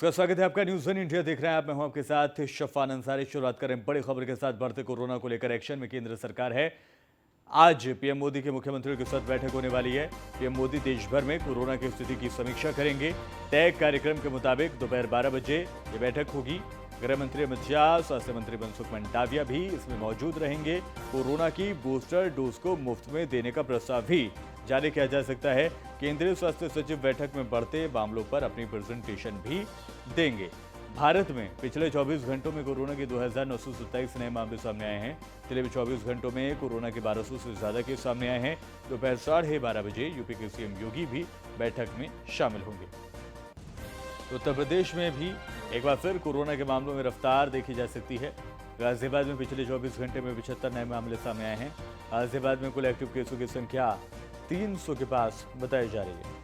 का स्वागत है आपका न्यूज़ वन इंडिया देख रहे हैं आप। मैं हूं आपके साथ शफान अंसारी। शुरुआत करें बड़ी खबर के साथ। बढ़ते कोरोना को लेकर एक्शन में केंद्र सरकार है। आज पीएम मोदी के मुख्यमंत्रियों के साथ बैठक होने वाली है। पीएम मोदी देश भर में कोरोना की स्थिति की समीक्षा करेंगे। तय कार्यक्रम के मुताबिक दोपहर 12 बजे ये बैठक होगी। गृह मंत्री अमित शाह, स्वास्थ्य मंत्री मनसुख मंडाविया भी इसमें मौजूद रहेंगे। कोरोना की बूस्टर डोज को मुफ्त में देने का प्रस्ताव भी जारी किया जा सकता है। केंद्रीय स्वास्थ्य सचिव बैठक में बढ़ते मामलों पर अपनी प्रेजेंटेशन भी देंगे। भारत में पिछले 24 घंटों में कोरोना के 2,927 नए मामले सामने आए हैं। पिछले 24 घंटों में कोरोना के 1200 से ज्यादा केस सामने आए हैं। दोपहर 12:30 बजे यूपी के सीएम योगी भी बैठक में शामिल होंगे। उत्तर प्रदेश में भी एक बार फिर कोरोना के मामलों में रफ्तार देखी जा सकती है। गाजियाबाद में पिछले 24 घंटे में 75 नए मामले सामने आए हैं। गाजियाबाद में कुल एक्टिव केसों की संख्या 300 के पास बताई जा रही है।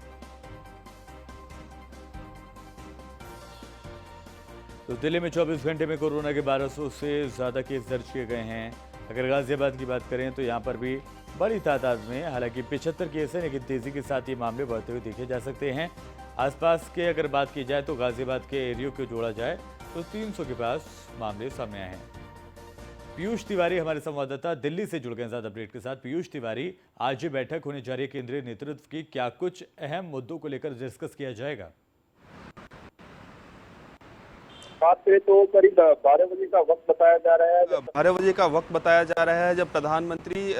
तो दिल्ली में 24 घंटे में कोरोना के 1200 से ज़्यादा केस दर्ज किए गए हैं। अगर गाजियाबाद की बात करें तो यहाँ पर भी बड़ी तादाद में, हालांकि 75 केस हैं, लेकिन तेज़ी के साथ ये मामले बढ़ते हुए देखे जा सकते हैं। आसपास के अगर बात की जाए तो गाजियाबाद के एरियो को जोड़ा जाए तो 300 के पास मामले सामने आए हैं। पीयूष तिवारी हमारे संवाददाता दिल्ली से जुड़ गए ज़्यादा अपडेट के साथ। पीयूष तिवारी, आज ये बैठक होने जा रही है केंद्रीय नेतृत्व की, क्या कुछ अहम मुद्दों को लेकर डिस्कस किया जाएगा? बात करें तो करीब 12 बजे का वक्त बताया जा रहा है। 12 बजे का वक्त बताया जा रहा है जब प्रधानमंत्री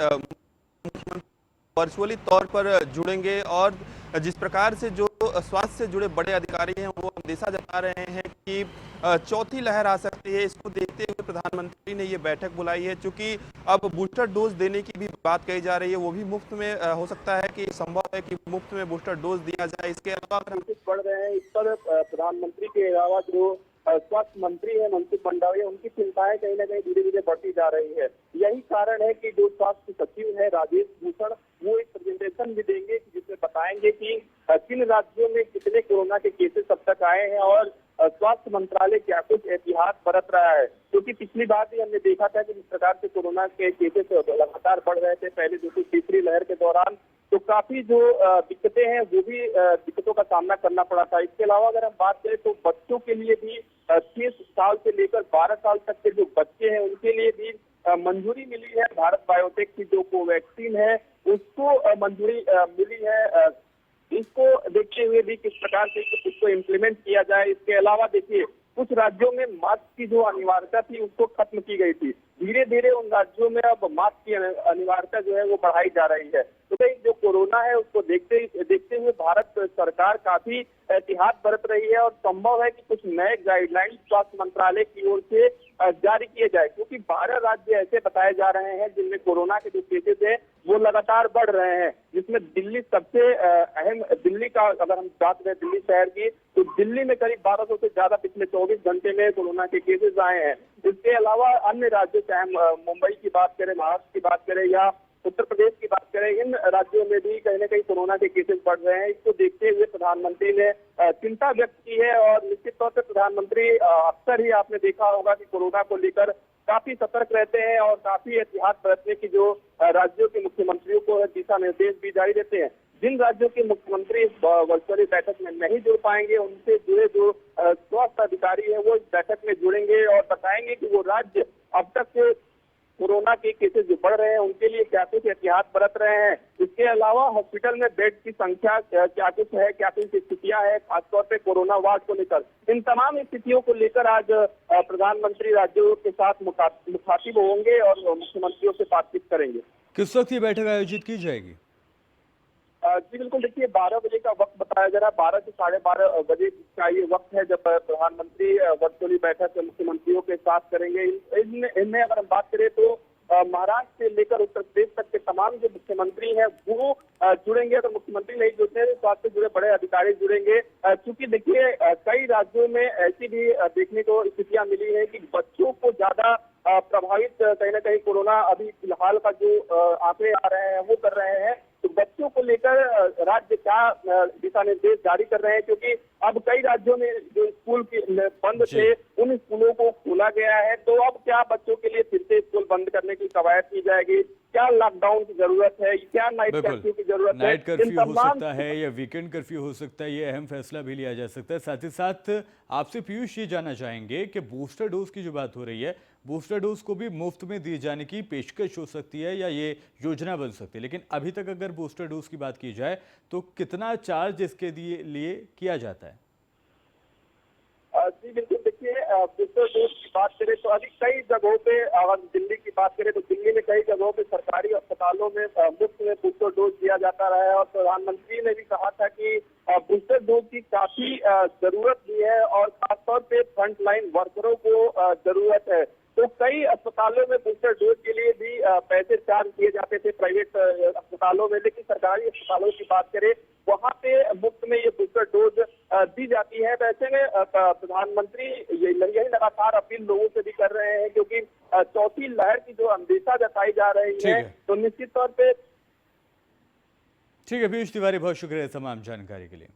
वर्चुअली तौर पर जुड़ेंगे और जिस प्रकार से जो स्वास्थ्य से जुड़े बड़े अधिकारी हैं वो अंदेशा जता रहे हैं कि चौथी लहर आ सकती है। इसको देखते हुए प्रधानमंत्री ने ये बैठक बुलाई है। चूंकि अब बूस्टर डोज देने की भी बात कही जा रही है, वो भी मुफ्त में हो सकता है कि संभव है कि मुफ्त में बूस्टर डोज दिया जाए। इसके अलावा बढ़ रहे हैं इस पर प्रधानमंत्री के अलावा जो स्वास्थ्य मंत्री है मनसुख मंडाविया, उनकी चिंताएं कहीं ना कहीं धीरे धीरे बढ़ती जा रही है। यही कारण है कि जो स्वास्थ्य सचिव है राजेश भूषण, वो एक प्रेजेंटेशन भी देंगे जिसमें बताएंगे कि किन राज्यों में कितने कोरोना के केसेस अब तक आए हैं और स्वास्थ्य मंत्रालय क्या कुछ एहतियात बरत रहा है। क्योंकि पिछली बार भी हमने देखा था कि जिस प्रकार से कोरोना के केसेस लगातार बढ़ रहे थे पहले दूसरी तीसरी लहर के दौरान, तो काफी जो दिक्कतें हैं वो भी दिक्कतों का सामना करना पड़ा था। इसके अलावा अगर हम बात करें तो बच्चों के लिए भी 6 साल से लेकर 12 साल तक के जो बच्चे हैं उनके लिए भी मंजूरी मिली है। भारत बायोटेक की जो कोवैक्सीन है उसको मंजूरी मिली है। इसको देखते हुए भी किस प्रकार से इसको इम्प्लीमेंट किया जाए। इसके अलावा देखिए, कुछ राज्यों में मास्क की जो अनिवार्यता थी उसको खत्म की गई थी। धीरे धीरे उन राज्यों में अब मास्क की अनिवार्यता जो है वो बढ़ाई जा रही है। तो भाई जो कोरोना है उसको देखते हुए भारत सरकार काफी एहतियात बरत रही है और संभव है कि कुछ नए गाइडलाइंस स्वास्थ्य मंत्रालय की ओर से जारी किए जाए। क्योंकि 12 राज्य ऐसे बताए जा रहे हैं जिनमें कोरोना के जो केसेस है वो लगातार बढ़ रहे हैं, जिसमें दिल्ली सबसे अहम। दिल्ली का अगर हम बात करें दिल्ली शहर की, तो दिल्ली में करीब 1200 से ज्यादा पिछले 24 घंटे में कोरोना के केसेस आए हैं। इसके अलावा अन्य राज्यों, चाहे मुंबई की बात करें, महाराष्ट्र की बात करें या उत्तर प्रदेश की बात करें, इन राज्यों में भी कहीं ना कहीं कोरोना के केसेस बढ़ रहे हैं। इसको देखते हुए प्रधानमंत्री ने चिंता व्यक्त की है और निश्चित तौर पर प्रधानमंत्री अक्सर ही आपने देखा होगा कि कोरोना को लेकर काफी सतर्क रहते हैं और काफी एहतियात बरतने की जो राज्यों के मुख्यमंत्रियों को दिशा निर्देश भी जारी देते हैं। जिन राज्यों के मुख्यमंत्री वर्चुअली बैठक में नहीं जुड़ पाएंगे, उनसे जुड़े जो स्वास्थ्य अधिकारी है वो इस बैठक में जुड़ेंगे और बताएंगे कि वो राज्य अब तक कोरोना के केसेस जो बढ़ रहे हैं उनके लिए क्या कुछ एहतियात बरत रहे हैं। इसके अलावा हॉस्पिटल में बेड की संख्या क्या कुछ है, क्या कुछ स्थितियां हैं, खासतौर पे कोरोना वार्ड को लेकर, इन तमाम स्थितियों को लेकर आज प्रधानमंत्री राज्यों के साथ मुखातिब होंगे और मुख्यमंत्रियों से बातचीत करेंगे। किस वक्त ये बैठक आयोजित की जाएगी? जी बिल्कुल, देखिए 12 बजे का वक्त बताया जा रहा है। 12 से 12:30 बजे का ये वक्त है जब प्रधानमंत्री वर्चुअली बैठक मुख्यमंत्रियों के साथ करेंगे। इनमें अगर हम बात करें तो महाराष्ट्र से लेकर उत्तर प्रदेश तक के तमाम जो मुख्यमंत्री हैं वो जुड़ेंगे। अगर मुख्यमंत्री नहीं जुड़ते हैं तो स्वास्थ्य से जुड़े बड़े अधिकारी जुड़ेंगे। क्योंकि देखिए कई राज्यों में ऐसी भी देखने को स्थितियां मिली है कि बच्चों को ज्यादा प्रभावित कहीं ना कहीं कोरोना अभी फिलहाल का जो आंकड़े आ रहे हैं वो कर रहे हैं। तो बच्चों को लेकर राज्य क्या दिशा निर्देश जारी कर रहे हैं, क्योंकि अब कई राज्यों में जो स्कूल बंद थे, उन स्कूलों को खोला गया है। तो अब क्या बच्चों के लिए फिर से स्कूल बंद करने की कवायद की जाएगी? क्या लॉकडाउन की जरूरत है? क्या नाइट कर्फ्यू की जरूरत है? नाइट कर्फ्यू हो सकता है या वीकेंड कर्फ्यू हो सकता है, ये अहम फैसला भी लिया जा सकता है। साथ ही साथ आपसे पीयूष ये जानना चाहेंगे कि बूस्टर डोज की जो बात हो रही है, बूस्टर डोज को भी मुफ्त में दिए जाने की पेशकश हो सकती है या ये योजना बन सकती है, लेकिन अभी तक अगर बूस्टर डोज की बात की जाए तो कितना चार्ज इसके लिए किया जाता है? जी बिल्कुल, देखिए बूस्टर डोज की बात करें तो अभी कई जगहों पे, अगर दिल्ली की बात करें तो दिल्ली में कई जगहों पे सरकारी अस्पतालों में मुफ्त में बूस्टर डोज दिया जाता रहा है। और प्रधानमंत्री ने भी कहा था कि बूस्टर डोज की काफी जरूरत भी है और खासतौर पे फ्रंट लाइन वर्करों को जरूरत है। तो कई अस्पतालों में बूस्टर डोज के लिए भी पैसे चार्ज किए जाते थे प्राइवेट अस्पतालों में, लेकिन सरकारी अस्पतालों की बात करें वहां पे मुफ्त में ये बूस्टर डोज दी जाती है। वैसे में प्रधानमंत्री यही लगातार अपील लोगों से भी कर रहे हैं, क्योंकि चौथी लहर की जो अंदेशा जताई जा रही है, तो निश्चित तौर पे। ठीक है पीयूष तिवारी, बहुत शुक्रिया तमाम जानकारी के लिए।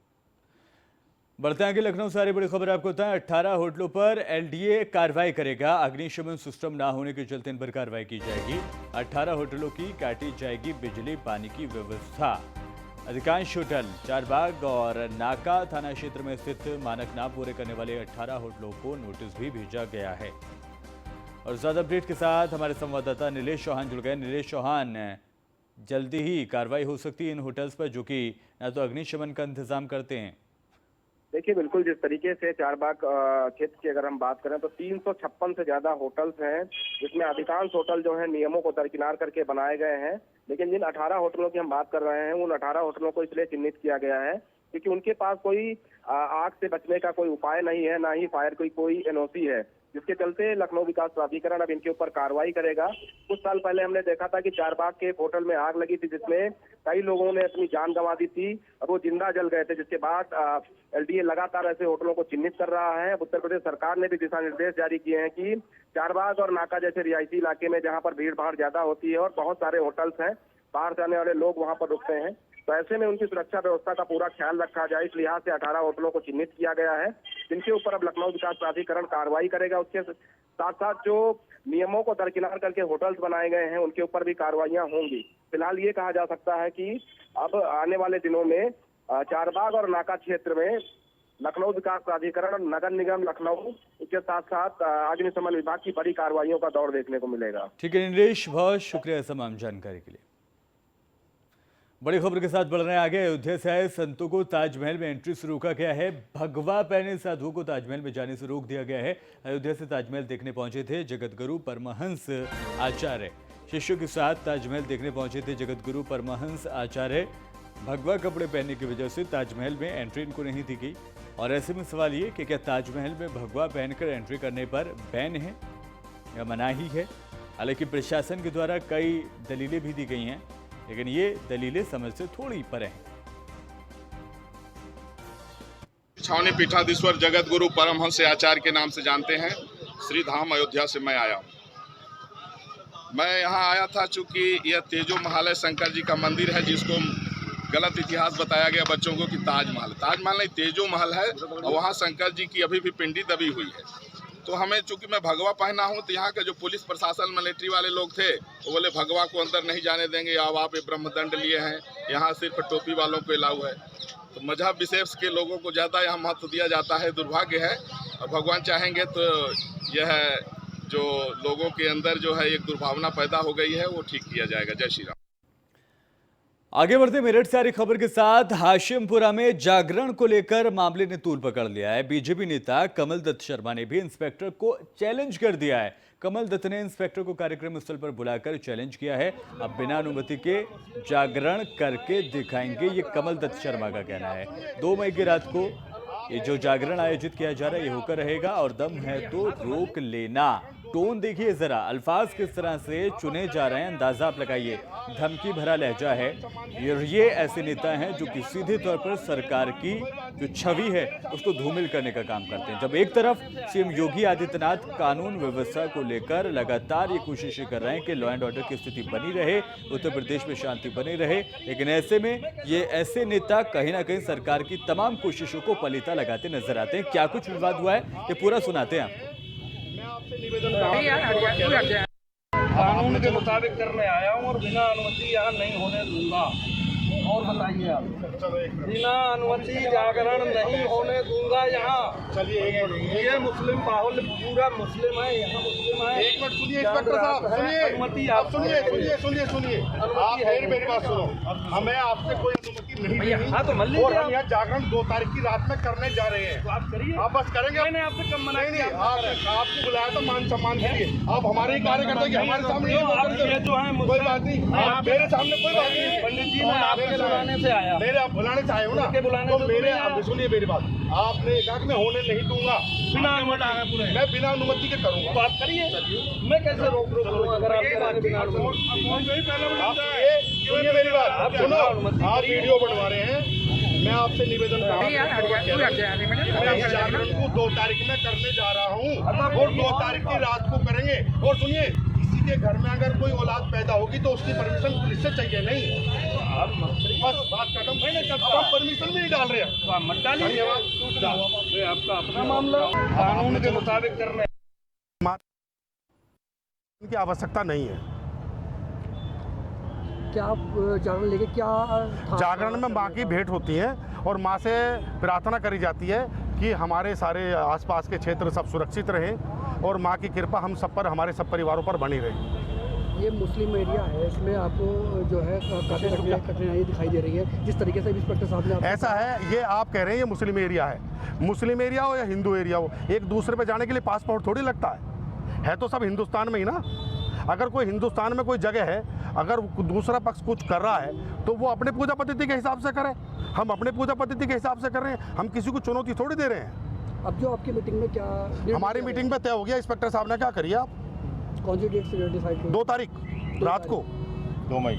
बढ़ते आगे लखनऊ से आ रही बड़ी खबर आपको बताएं, 18 होटलों पर एलडीए कार्रवाई करेगा। अग्निशमन सिस्टम ना होने के चलते इन पर कार्रवाई की जाएगी। 18 होटलों की काटी जाएगी बिजली पानी की व्यवस्था। अधिकांश होटल चारबाग और नाका थाना क्षेत्र में स्थित मानक ना पूरे करने वाले 18 होटलों को नोटिस भी भेजा गया है। और ज्यादा अपडेट के साथ हमारे संवाददाता नीलेश चौहान जुड़ गए। नीलेश चौहान, जल्दी ही कार्रवाई हो सकती है इन होटल्स पर जो कि ना तो अग्निशमन का इंतजाम करते हैं? देखिए बिल्कुल, जिस तरीके से चारबाग क्षेत्र की अगर हम बात करें तो 356 से ज्यादा होटल्स हैं, जिसमें अधिकांश होटल जो है नियमों को दरकिनार करके बनाए गए हैं। लेकिन जिन 18 होटलों की हम बात कर रहे हैं, उन 18 होटलों को इसलिए चिन्हित किया गया है क्योंकि उनके पास कोई आग से बचने का कोई उपाय नहीं है, ना ही फायर की कोई एनओसी है, जिसके चलते लखनऊ विकास प्राधिकरण अब इनके ऊपर कार्रवाई करेगा। कुछ साल पहले हमने देखा था कि चारबाग के एक होटल में आग लगी थी, जिसमें कई लोगों ने अपनी जान गंवा दी थी और वो जिंदा जल गए थे, जिसके बाद एलडीए लगातार ऐसे होटलों को चिन्हित कर रहा है। उत्तर प्रदेश सरकार ने भी दिशा निर्देश जारी किए हैं कि चारबाग और नाका जैसे रिहायशी इलाके में जहां पर भीड़ भाड़ ज्यादा होती है और बहुत सारे होटल्स हैं, बाहर से आने वाले लोग वहां पर रुकते हैं, तो ऐसे में उनकी सुरक्षा व्यवस्था का पूरा ख्याल रखा जाए, इस लिहाज से 18 होटलों को चिन्हित किया गया है, जिनके ऊपर अब लखनऊ विकास प्राधिकरण कार्रवाई करेगा। उसके साथ साथ जो नियमों को दरकिनार करके होटल्स बनाए गए हैं, उनके ऊपर भी कार्रवाइयां होंगी। फिलहाल ये कहा जा सकता है कि अब आने वाले दिनों में चारबाग और नाका क्षेत्र में लखनऊ विकास प्राधिकरण और नगर निगम लखनऊ के साथ साथ अग्निशमन विभाग की बड़ी कार्रवाइयों का दौर देखने को मिलेगा। ठीक है नीलेश, बहुत शुक्रिया तमाम जानकारी के लिए। बड़ी खबर के साथ बढ़ रहे हैं आगे। अयोध्या से आए संतों को ताजमहल में एंट्री से रोका गया है। भगवा पहने साधुओं को ताजमहल में जाने से रोक दिया गया है। अयोध्या से ताजमहल देखने पहुंचे थे जगतगुरु परमहंस आचार्य। शिष्यों के साथ ताजमहल देखने पहुंचे थे जगतगुरु परमहंस आचार्य। भगवा कपड़े पहनने की वजह से ताजमहल में एंट्री इनको नहीं दी गई। और ऐसे में सवाल ये कि क्या ताजमहल में भगवा पहनकर एंट्री करने पर बैन है या मनाही है? हालांकि प्रशासन के द्वारा कई दलीलें भी दी गई हैं, लेकिन ये दलीलें समझ से थोड़ी परे हैं। छावनी पीठाधीश्वर जगत गुरु परमहंस आचार्य के नाम से जानते हैं। श्री धाम अयोध्या से मैं आया हूँ। मैं यहाँ आया था चूंकि यह तेजो महल है, शंकर जी का मंदिर है, जिसको गलत इतिहास बताया गया बच्चों को कि ताजमहल। ताजमहल नहीं, तेजो महल है और वहाँ शंकर जी की अभी भी पिंडी दबी हुई है। तो हमें, चूंकि मैं भगवा पहना हूँ, तो यहाँ के जो पुलिस प्रशासन मिलिट्री वाले लोग थे वो बोले भगवा को अंदर नहीं जाने देंगे, अब आप ये ब्रह्मदंड लिए हैं, यहाँ सिर्फ टोपी वालों को अलाउ है। तो मजहब विशेष के लोगों को ज़्यादा यहाँ महत्व दिया जाता है, दुर्भाग्य है। और भगवान चाहेंगे तो यह जो लोगों के अंदर जो है एक दुर्भावना पैदा हो गई है वो ठीक किया जाएगा। जय श्री राम। आगे बढ़ते मेरठ से आ रही खबर के साथ, हाशिमपुरा में जागरण को लेकर मामले ने तूल पकड़ लिया है। बीजेपी नेता कमल दत्त शर्मा ने भी इंस्पेक्टर को चैलेंज कर दिया है। कमल दत्त ने इंस्पेक्टर को कार्यक्रम स्थल पर बुलाकर चैलेंज किया है। अब बिना अनुमति के जागरण करके दिखाएंगे, ये कमल दत्त शर्मा का कहना है। 2 मई की रात को ये जो जागरण आयोजित किया जा रहा है ये होकर रहेगा और दम है तो रोक लेना, टोन देखिए जरा, अल्फाज किस तरह से चुने जा रहे हैं, अंदाजा आप लगाइए। धमकी भरा लहजा है। ये ऐसे नेता हैं जो कि सीधे तौर पर सरकार की जो छवि है उसको धूमिल करने का काम करते हैं। जब एक तरफ सीएम योगी आदित्यनाथ कानून व्यवस्था को लेकर लगातार ये कोशिशें कर रहे हैं कि लॉ एंड ऑर्डर की स्थिति बनी रहे, उत्तर प्रदेश में शांति बनी रहे, लेकिन ऐसे में ये ऐसे नेता कहीं ना कहीं सरकार की तमाम कोशिशों को पलीता लगाते नजर आते हैं। क्या कुछ विवाद हुआ है ये पूरा सुनाते हैं आपको। कानून के मुताबिक करने आया हूँ और बिना अनुमति यहाँ नहीं होने दूंगा। और बताइए आप, बिना अनुमति जागरण नहीं होने दूंगा यहाँ। चलिए ये मुस्लिम माहौल पूरा मुस्लिम है, यहाँ मुस्लिम है। एक मिनट सुनिए इंस्पेक्टर साहब, सुनिए अनुमति आप सुनिए आप मेरी बात सुनो। हमें आपसे कोई अनुमति नहीं मिली। हाँ तो मान और हम लीजिए यहाँ जागरण 2 तारीख की रात में करने जा रहे हैं। तो आप करिए। आप बस करेंगे। मैंने आपसे कम मना नहीं किया। आपको बुलाया था मान सम्मान के लिए। आप हमारे ही कार्यकर्ता की हमारे सामने ये जो है कोई बात नहीं, आप मेरे सामने कोई बात नहीं। पंडित जी मैं आपके बुलाने से आया। मेरे आप बुलाने से आए हो ना, तो मेरे आप सुनिए मेरी बात। आपने कहा कि मैं होने नहीं दूंगा बिना अनुमति। मैं बिना अनुमति के करूंगा। तो आप करिए, मैं कैसे रोक करूँ अगर आप करेंगे बिना अनुमति। सुनिए मेरी बात, सुनो आप वीडियो बनवा रहे हैं। मैं आपसे निवेदन कर रहा हूँ, मैं जागरण को 2 तारीख में करने जा रहा हूँ और 2 तारीख की रात को करेंगे। और सुनिए, किसी के घर में अगर कोई औलाद पैदा होगी तो उसकी परमिशन पुलिस से चाहिए नहीं। बस बात खत्म। हम परमिशन भी नहीं डाल रहे हैं। आप मत डालिए, आपका अपना मामला। कानून के मुताबिक करने की आवश्यकता नहीं है। क्या आप जागरण लेके क्या था? जागरण में माँ की भेंट होती है और माँ से प्रार्थना करी जाती है कि हमारे सारे आसपास के क्षेत्र सब सुरक्षित रहें और माँ की कृपा हम सब पर, हमारे सब परिवारों पर बनी रहे। ये मुस्लिम एरिया है, इसमें आपको जो है काफ़ी कठिनाई दिखाई दे रही है जिस तरीके से इंस्पेक्टर साहब ने ऐसा है, ये आप कह रहे हैं ये मुस्लिम एरिया है। मुस्लिम एरिया हो या हिंदू एरिया हो, एक दूसरे पे जाने के लिए पासपोर्ट थोड़ी लगता है तो सब हिंदुस्तान में ही ना। अगर कोई हिंदुस्तान में कोई जगह है, अगर दूसरा पक्ष कुछ कर रहा है तो वो अपने पूजा पद्धति के हिसाब से करे। हम अपने पूजा पद्धति के हिसाब से कर रहे हैं, हम किसी को चुनौती थोड़ी दे रहे हैं। अब जो आपकी मीटिंग में क्या हमारी मीटिंग में तय हो गया, इंस्पेक्टर साहब ने क्या करिए आप। कौन सी डेट से डिसाइड? 2 तारीख रात को, 2 मई।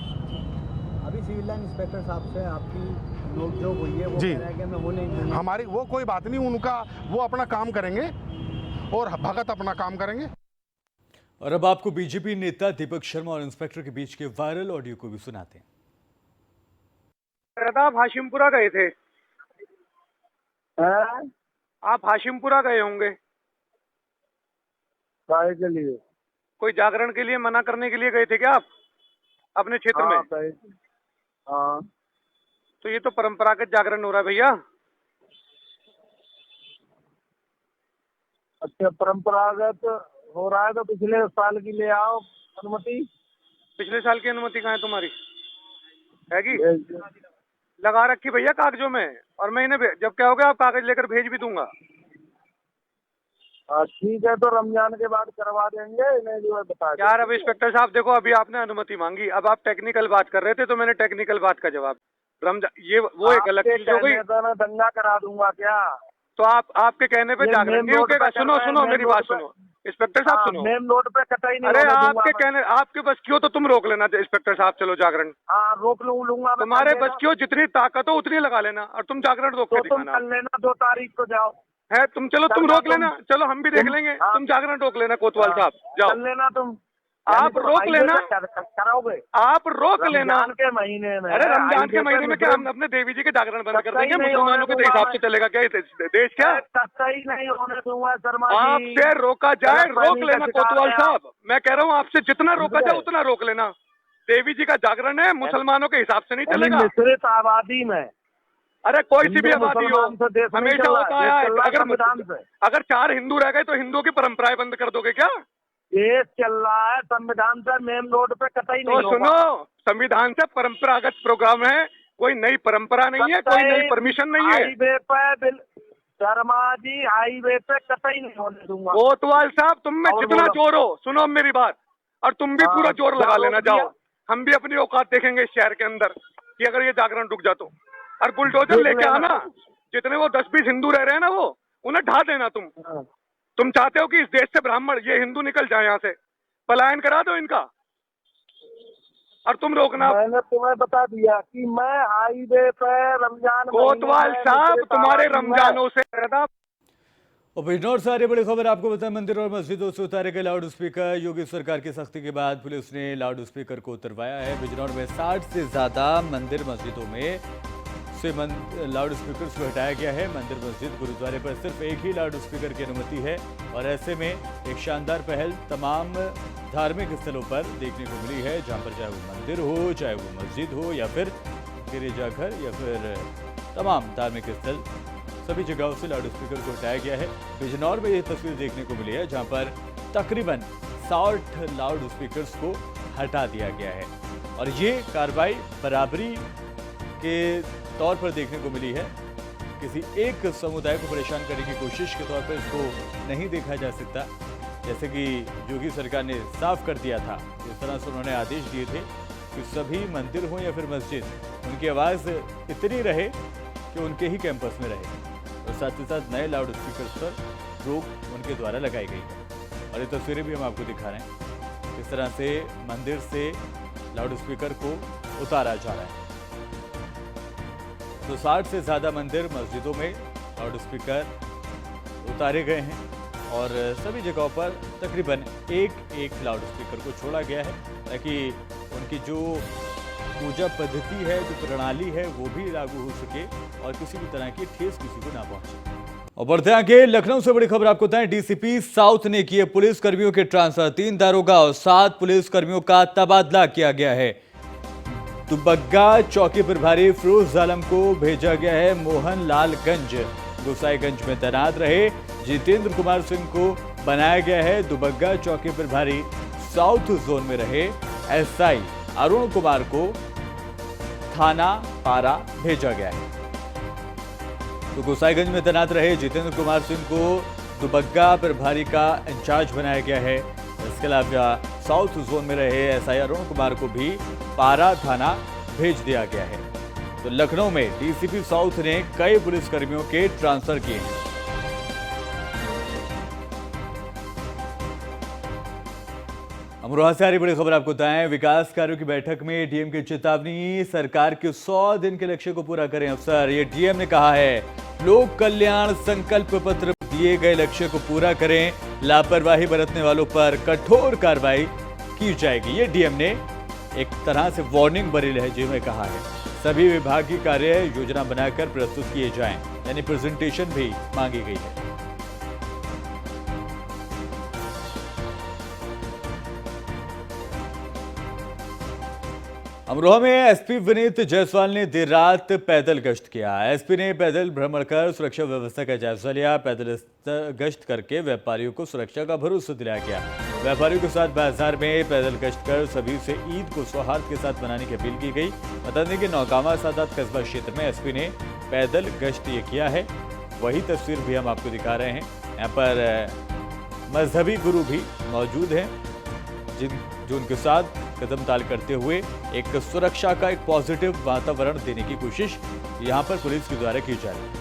अभी सिविल लाइन इंस्पेक्टर साहब से आपकी नोकझोंक हुई है, वो जी कह रहा है कि मैं होने नहीं। हमारी वो कोई बात नहीं, उनका वो अपना काम करेंगे और भगत अपना काम करेंगे। और अब आपको बीजेपी नेता दीपक शर्मा और इंस्पेक्टर के बीच के वायरल ऑडियो को भी सुनाते हैं। आप हाशिमपुरा गए थे? आप हाशिमपुरा गए होंगे के लिए कोई जागरण के लिए मना करने के लिए गए थे क्या आप अपने क्षेत्र में? हाँ, तो ये तो परंपरागत जागरण हो रहा है भैया। अच्छा परंपरागत हो रहा है तो पिछले साल की ले आओ अनुमति। पिछले साल की अनुमति कहाँ है तुम्हारी? हैगी? लगा रखी भैया कागजों में, और मैं इन्हें जब क्या होगा आप कागज लेकर भेज भी दूंगा। ठीक है, तो रमजान के बाद करवा देंगे, इन्हें जो है बता देंगे। यार अब इंस्पेक्टर साहब देखो, अभी आपने अनुमति मांगी, अब आप टेक्निकल बात कर रहे थे तो मैंने टेक्निकल बात का जवाब। रमजान ये वो एक अलग चीज हो गई। मैं दंगा करा दूंगा क्या? तो आपके कहने पे जागरण नहीं रुकेगा। सुनो मेरी बात सुनो इंस्पेक्टर साहब, सुनो। मेन रोड पे कटाई नहीं। अरे आपके कहने, आपके बस क्यों, तो तुम रोक लेना इंस्पेक्टर साहब, चलो जागरण। हाँ रोक लूंगा। तुम्हारे बस क्यों, जितनी ताकत हो उतनी लगा लेना, और तुम जागरण रोक के दिखाना। कर लेना 2 तारीख को जाओ है तुम, चलो तुम रोक लेना, चलो हम भी देख लेंगे। तुम जागरण रोक लेना कोतवाल साहब, जाओ लेना तुम। आप रोक लेना, कराओगे आप रोक लेना रमजान के महीने में। अरे रमजान के महीने में क्या हम अपने देवी जी के जागरण बंद कर देंगे? मुसलमानों के हिसाब से चलेगा क्या देश? क्या ही नहीं होने दूंगा शर्मा जी। आपसे रोका जाए, रोक लेना कोतवाल साहब। मैं कह रहा हूँ आपसे जितना रोका जाए उतना रोक लेना। देवी जी का जागरण है, मुसलमानों के हिसाब से नहीं चलेगा। मिश्रित आबादी में, अरे कोई सी भी आबादी हो, हमेशा होता है। अगर 4 हिंदू रह गए तो हिंदुओं की परंपराएं बंद कर दोगे क्या? देश चल रहा है संविधान से, मेन रोड पे कतई नहीं होगा। सुनो, संविधान से परंपरागत प्रोग्राम है, कोई नई परंपरा नहीं है, कोई नई परमिशन नहीं है। हाईवे पे शर्मा जी, हाईवे पे कतई नहीं होने दूंगा। कोतवाल साहब तुम में जितना जोर हो, सुनो मेरी बात, और तुम भी पूरा जोर लगा लेना। जाओ, हम भी अपनी औकात देखेंगे इस शहर के अंदर कि अगर ये जागरण रुक जा तो। और बुलडोजर लेके आना, जितने वो 10-20 हिंदू रह रहे हैं ना, वो उन्हें ढा देना तुम। तुम चाहते हो कि इस देश से ब्राह्मण ये हिंदू निकल जाए, यहाँ से पलायन करा दो इनका, और तुम रोकना। मैंने तुम्हें बता दिया कि मैं हाईवे पे रमजान कोतवाल साहब तुम्हारे रमजानों से और बिजनौर से आ रही बड़ी खबर आपको बताएं, मंदिर और मस्जिदों से उतारे गए लाउड स्पीकर। योगी सरकार की सख्ती के बाद पुलिस ने लाउड स्पीकर को उतरवाया है। बिजनौर में 60 से ज्यादा मंदिर मस्जिदों में से लाउड स्पीकर को हटाया गया है। मंदिर मस्जिद गुरुद्वारे पर सिर्फ एक ही लाउड स्पीकर की अनुमति है और ऐसे में एक शानदार पहल तमाम धार्मिक स्थलों पर देखने को मिली है, जहां पर चाहे वो मंदिर हो, चाहे वो मस्जिद हो या फिर गिरिजाघर या फिर तमाम धार्मिक स्थल, सभी जगहों से लाउड स्पीकर को हटाया गया है। बिजनौर में ये तस्वीर देखने को मिली है जहां पर तकरीबन 60 लाउड स्पीकर्स को हटा दिया गया है और ये कार्रवाई बराबरी के तौर पर देखने को मिली है। किसी एक समुदाय को परेशान करने की कोशिश के तौर पर इसको नहीं देखा जा सकता, जैसे कि योगी सरकार ने साफ कर दिया था। जिस तरह से उन्होंने आदेश दिए थे कि सभी मंदिर हो या फिर मस्जिद, उनकी आवाज़ इतनी रहे कि उनके ही कैंपस में रहे और साथ ही साथ नए लाउड स्पीकर पर रोक उनके द्वारा लगाई गई है। और ये तस्वीरें भी हम आपको दिखा रहे हैं किस तरह से मंदिर से लाउड स्पीकर को उतारा जा रहा है। तो 60 से ज़्यादा मंदिर मस्जिदों में लाउड स्पीकर उतारे गए हैं और सभी जगहों पर तकरीबन एक लाउड स्पीकर को छोड़ा गया है ताकि उनकी जो पूजा पद्धति है, जो प्रणाली है, वो भी लागू हो सके और किसी भी तरह की ठेस किसी को ना पहुंचे। और बढ़ते आगे लखनऊ से बड़ी खबर आपको बताएं, डीसीपी साउथ ने किए पुलिस कर्मियों के ट्रांसफर। 3 दारोगा और 7 पुलिस कर्मियों का तबादला किया गया है। दुबग्गा चौकी प्रभारी फिरोज आलम को भेजा गया है मोहन लालगंज। गोसाईगंज में तैनात रहे जितेंद्र कुमार सिंह को बनाया गया है दुबग्गा चौकी प्रभारी। साउथ जोन में रहे एसआई अरुण कुमार को थाना पारा भेजा गया है। तो गोसाईगंज में तैनात रहे जितेंद्र कुमार सिंह को दुबग्गा प्रभारी का इंचार्ज बनाया गया है। इसके अलावा साउथ जोन में रहे एसआई अरुण कुमार को भी पारा थाना भेज दिया गया है। तो लखनऊ में डीसीपी साउथ ने कई पुलिसकर्मियों के ट्रांसफर किए हैं। अमरोहा से आ रही बड़ी खबर आपको बताएं, विकास कार्यों की बैठक में डीएम की चेतावनी, सरकार के 100 दिन के लक्ष्य को पूरा करें अफसर। ये डीएम ने कहा है, लोक कल्याण संकल्प पत्र दिए गए लक्ष्य को पूरा करें, लापरवाही बरतने वालों पर कठोर कार्रवाई की जाएगी। ये डीएम ने एक तरह से वार्निंग भरी लहजे में कहा है। सभी विभागीय कार्य योजना बनाकर प्रस्तुत किए जाएं, यानी प्रेजेंटेशन भी मांगी गई है। अमरोहा में एसपी विनीत जायसवाल ने देर रात पैदल गश्त किया। एसपी ने पैदल भ्रमण कर सुरक्षा व्यवस्था का जायजा लिया। पैदल गश्त करके व्यापारियों को सुरक्षा का भरोसा दिलाया गया। व्यापारियों के साथ बाजार में पैदल गश्त कर सभी से ईद को सौहार्द के साथ मनाने की अपील की गई। बता दें कि नौगावा सादात कस्बा क्षेत्र में एसपी ने पैदल गश्त ये किया है। वही तस्वीर भी हम आपको दिखा रहे हैं। यहाँ पर मजहबी गुरु भी मौजूद हैं जो उनके साथ कदम ताल करते हुए एक सुरक्षा का एक पॉजिटिव वातावरण देने की कोशिश यहां पर पुलिस के द्वारा की जा रही है।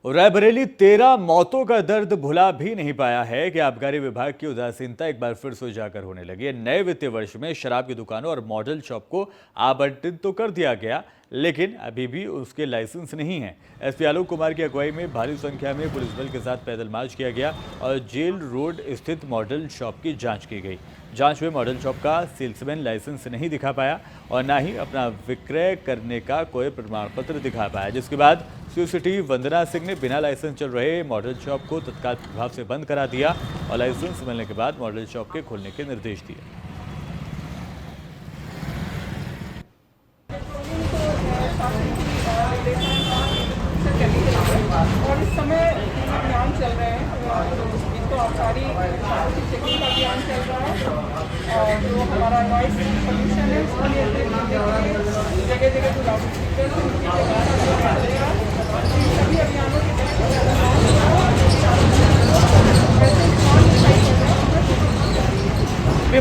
रायबरेली 13 मौतों का दर्द भुला भी नहीं पाया है कि आबकारी विभाग की उदासीनता एक बार फिर से उजागर होने लगी है। नए वित्तीय वर्ष में शराब की दुकानों और मॉडल शॉप को आवंटित तो कर दिया गया, लेकिन अभी भी उसके लाइसेंस नहीं है। एसपी आलोक कुमार की अगुवाई में भारी संख्या में पुलिस बल के साथ पैदल मार्च किया गया और जेल रोड स्थित मॉडल शॉप की जांच की गई। जांच में मॉडल शॉप का सेल्समैन लाइसेंस नहीं दिखा पाया और ना ही अपना विक्रय करने का कोई प्रमाण पत्र दिखा पाया, जिसके बाद सीओ वंदना सिंह ने बिना लाइसेंस चल रहे मॉडल शॉप को तत्काल प्रभाव से बंद करा दिया और लाइसेंस मिलने के बाद मॉडल शॉप के खोलने के निर्देश दिए। और इस समय अभियान चल रहे हैं, तो आबकारी चेकिंग का अभियान चल रहा है और जो हमारा नॉइस पोल्यूशन है उसको नियंत्रित करने के लिए जगह जगह जो लाउड स्पीकर उनकी जगह सभी अभियानों के तहत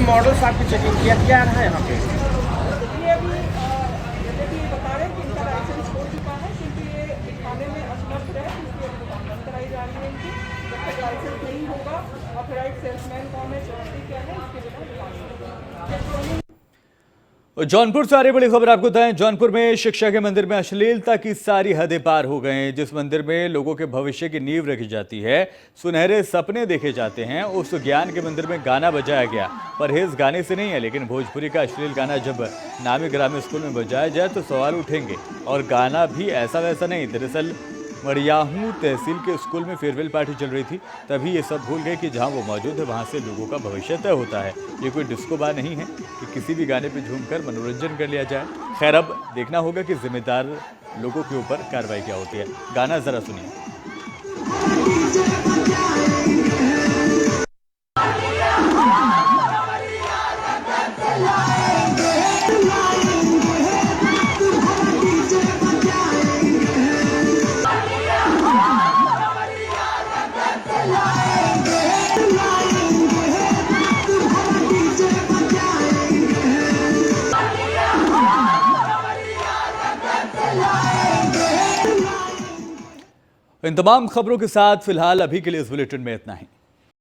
मॉडल साहब की चेकिंग किया क्या है यहाँ पे। ये अभी जैसे कि बता रहे हैं कि इनका लाइसेंस हो चुका सेल्समैन कौन है, चौधरी क्या है, इसके बिना विकास। जौनपुर से आ रही बड़ी खबर आपको बताएं। जौनपुर में शिक्षा के मंदिर में अश्लीलता की सारी हदें पार हो गए हैं। जिस मंदिर में लोगों के भविष्य की नींव रखी जाती है, सुनहरे सपने देखे जाते हैं, उस ज्ञान के मंदिर में गाना बजाया गया। परहेज गाने से नहीं है, लेकिन भोजपुरी का अश्लील गाना जब नामी ग्रामीण स्कूल में बजाया जाए तो सवाल उठेंगे। और गाना भी ऐसा वैसा नहीं, दरअसल मड़ियाहू तहसील के स्कूल में फेयरवेल पार्टी चल रही थी, तभी ये सब भूल गए कि जहां वो मौजूद है वहां से लोगों का भविष्य तय होता है। ये कोई डिस्को बार नहीं है कि किसी भी गाने पे झूमकर मनोरंजन कर लिया जाए। खैर, अब देखना होगा कि जिम्मेदार लोगों के ऊपर कार्रवाई क्या होती है। गाना जरा सुनिए। इन तमाम खबरों के साथ फिलहाल अभी के लिए इस बुलेटिन में इतना ही।